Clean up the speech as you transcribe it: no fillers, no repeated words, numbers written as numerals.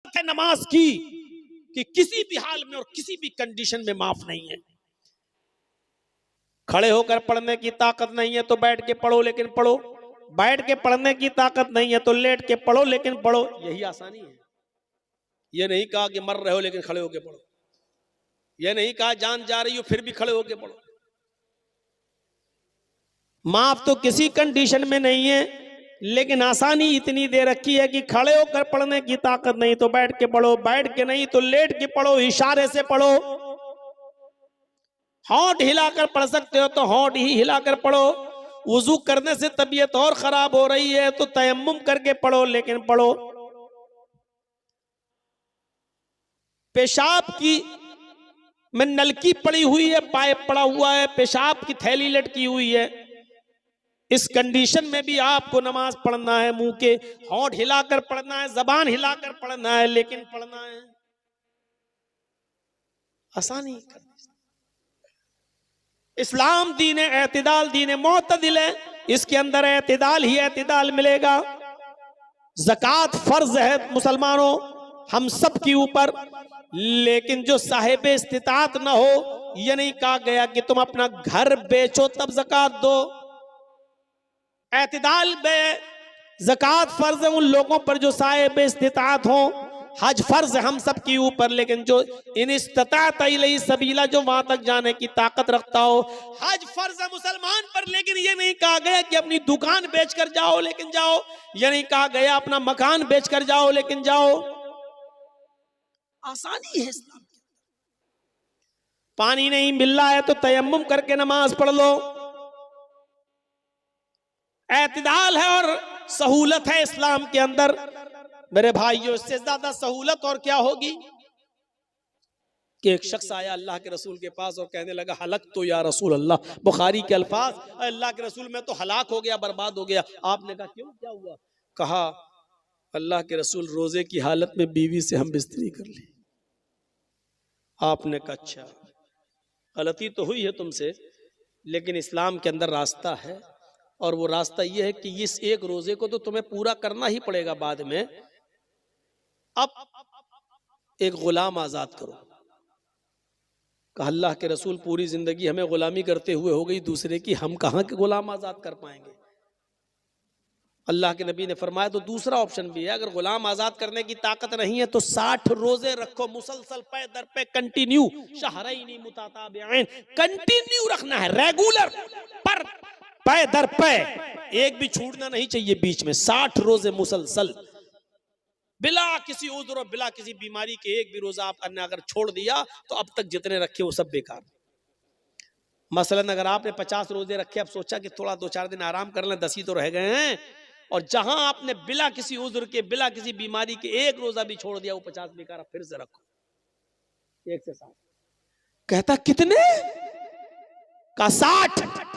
है नमाज की कि किसी भी हाल में और किसी भी कंडीशन में माफ नहीं है। खड़े होकर पढ़ने की ताकत नहीं है तो बैठ के पढ़ो लेकिन पढ़ो, बैठ के पढ़ने की ताकत नहीं है तो लेट के पढ़ो लेकिन पढ़ो, यही आसानी है। यह नहीं कहा कि मर रहे हो लेकिन खड़े होकर पढ़ो, यह नहीं कहा जान जा रही हो फिर भी खड़े होकर पढ़ो। माफ तो किसी कंडीशन में नहीं है, लेकिन आसानी इतनी दे रखी है कि खड़े होकर पढ़ने की ताकत नहीं तो बैठ के पढ़ो, बैठ के नहीं तो लेट के पढ़ो, इशारे से पढ़ो। होंठ हिलाकर पढ़ सकते हो तो होंठ ही हिलाकर पढ़ो। वुजू करने से तबीयत और खराब हो रही है तो तयम्मुम करके पढ़ो लेकिन पढ़ो। पेशाब की में नलकी पड़ी हुई है, पाइप पड़ा हुआ है, पेशाब की थैली लटकी हुई है, इस कंडीशन में भी आपको नमाज पढ़ना है। मुंह के होंठ हिलाकर पढ़ना है, जबान हिलाकर पढ़ना है, लेकिन पढ़ना है। आसानी करनी। इस्लाम दीन एतिदाल, दीन मोतदिल है, इसके अंदर एतिदाल ही एतिदाल मिलेगा। ज़कात फर्ज है मुसलमानों हम सब के ऊपर, लेकिन जो साहिब इस्तिताअत न हो, यह नहीं कहा गया कि तुम अपना घर बेचो तब ज़कात दो। एतिदाल में ज़कात फर्ज है उन लोगों पर जो साहिब इस्तिताअत हो। हज फर्ज है हम सब के ऊपर, लेकिन जो इन इस्तिताअत इलैहि सबीला, जो वहां तक जाने की ताकत रखता हो। हज फर्ज है मुसलमान पर, लेकिन ये नहीं कहा गया कि अपनी दुकान बेचकर जाओ लेकिन जाओ, यह नहीं कहा गया अपना मकान बेचकर जाओ लेकिन जाओ। आसानी है इस्लाम। पानी नहीं मिल रहा है तो तयम्मुम करके नमाज पढ़ लो। एतिदाल है और सहूलत है इस्लाम के अंदर। मेरे भाइयों, इससे ज्यादा सहूलत और क्या होगी कि एक शख्स आया अल्लाह के रसूल के पास और कहने लगा हलक तो या रसूल अल्लाह, बुखारी के अल्फाज, अल्लाह के रसूल मैं तो हलाक हो गया, बर्बाद हो गया। आपने कहा क्यों, क्या हुआ? कहा अल्लाह के रसूल रोजे की हालत में बीवी से हम बिस्तरी कर ली। आपने कहा अच्छा, गलती तो हुई है तुमसे, लेकिन इस्लाम के अंदर रास्ता है, और वो रास्ता ये है कि इस एक रोजे को तो तुम्हें पूरा करना ही पड़ेगा बाद में। अब एक गुलाम आजाद करो। कहा अल्लाह के रसूल पूरी जिंदगी हमें गुलामी करते हुए हो गई दूसरे की, हम कहां के गुलाम आजाद कर पाएंगे। अल्लाह के नबी ने फरमाया तो दूसरा ऑप्शन भी है, अगर गुलाम आजाद करने की ताकत नहीं है तो 60 रोजे रखो मुसलसल, पे दर पे कंटिन्यू, शहरैनी मुतताबिऐन, कंटिन्यू रखना है, रेगुलर, पर पे दर पे, एक भी छूटना नहीं चाहिए बीच में। 60 रोजे मुसलसल बिला किसी उज़्र और बिला किसी बीमारी के, एक भी रोजा आपने अगर छोड़ दिया तो अब तक जितने रखे वो सब बेकार। मसलन अगर आपने 50 रोजे रखे, अब सोचा कि थोड़ा 2-4 दिन आराम कर लें, 10 ही तो रह गए हैं, और जहां आपने बिला किसी उज़्र के, बिला किसी बीमारी के एक रोजा भी छोड़ दिया, वो 50 बेकार, फिर से रखो 1 से 7। कहता कितने का? 60।